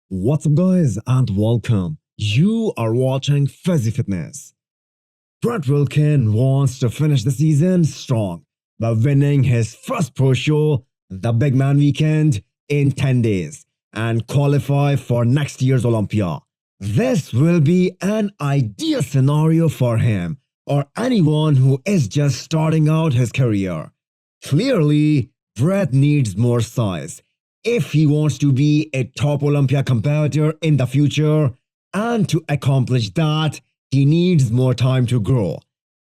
What's up guys and welcome. You are watching Fazi Fitness. Wilkin wants to finish the season strong by winning his first pro show, the Big Man Weekend, in 10 days and qualify for next year's Olympia. This will be an ideal scenario for him or anyone who is just starting out his career. Clearly, Brett needs more size if he wants to be a top Olympia competitor in the future, and to accomplish that, he needs more time to grow.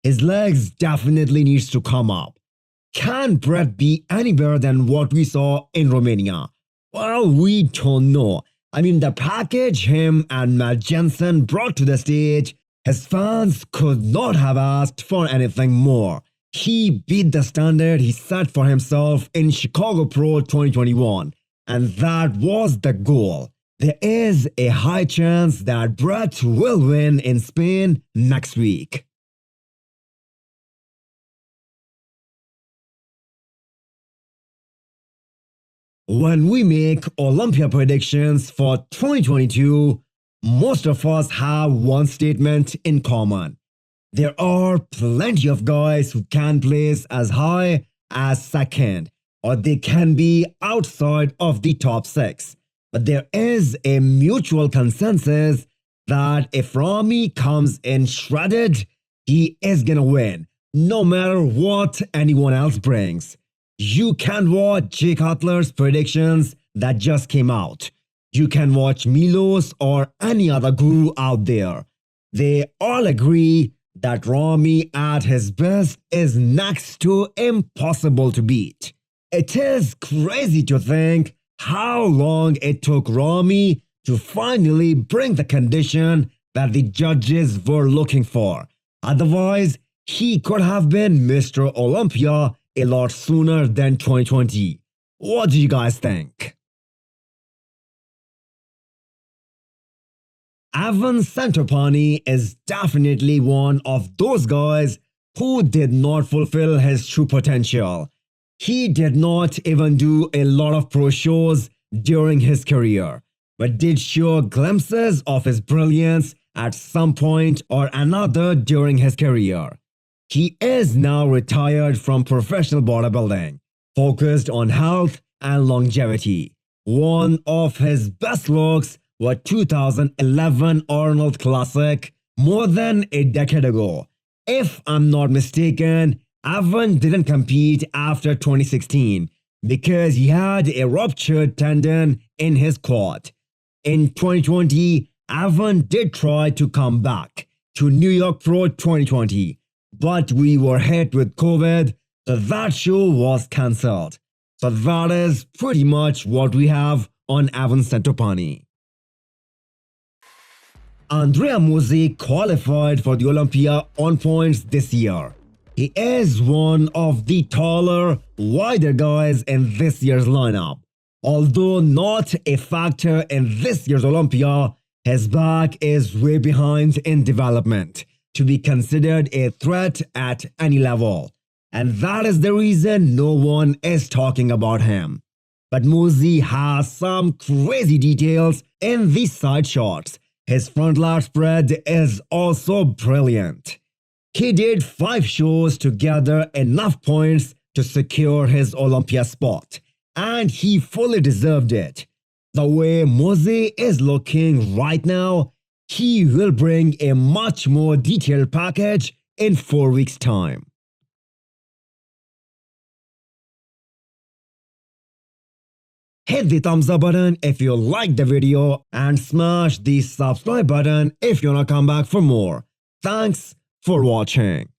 His legs definitely needs to come up. Can Brett be any better than what we saw in Romania? Well, we don't know. The package him and Matt Jensen brought to the stage, his fans could not have asked for anything more. He beat the standard he set for himself in Chicago Pro 2021. And that was the goal. There is a high chance that Brett will win in Spain next week. When we make Olympia predictions for 2022, most of us have one statement in common. There are plenty of guys who can place as high as second, or they can be outside of the top 6. But there is a mutual consensus that if Ramy comes in shredded, he is gonna win, no matter what anyone else brings. You can watch Jay Cutler's predictions that just came out. You can watch Milo's or any other guru out there. They all agree that Ramy at his best is next to impossible to beat. It is crazy to think how long it took Ramy to finally bring the condition that the judges were looking for. Otherwise, he could have been Mr. Olympia a lot sooner than 2020. What do you guys think? Evan Centopani is definitely one of those guys who did not fulfill his true potential. He did not even do a lot of pro shows during his career, but did show glimpses of his brilliance at some point or another during his career. He is now retired from professional bodybuilding, focused on health and longevity. One of his best looks was 2011 Arnold Classic more than a decade ago. If I'm not mistaken, Evan didn't compete after 2016 because he had a ruptured tendon in his quad. In 2020, Evan did try to come back to New York Pro 2020, but we were hit with COVID, so that show was cancelled. So that is pretty much what we have on Evan Centopani. Andrea Muzi qualified for the Olympia on points this year. He is one of the taller, wider guys in this year's lineup. Although not a factor in this year's Olympia, his back is way behind in development to be considered a threat at any level. And that is the reason no one is talking about him. But Muzi has some crazy details in these side shots. His front lat spread is also brilliant. He did 5 shows to gather enough points to secure his Olympia spot, and he fully deserved it. The way Muzi is looking right now, he will bring a much more detailed package in 4 weeks' time. Hit the thumbs up button if you liked the video and smash the subscribe button if you wanna come back for more. Thanks for watching.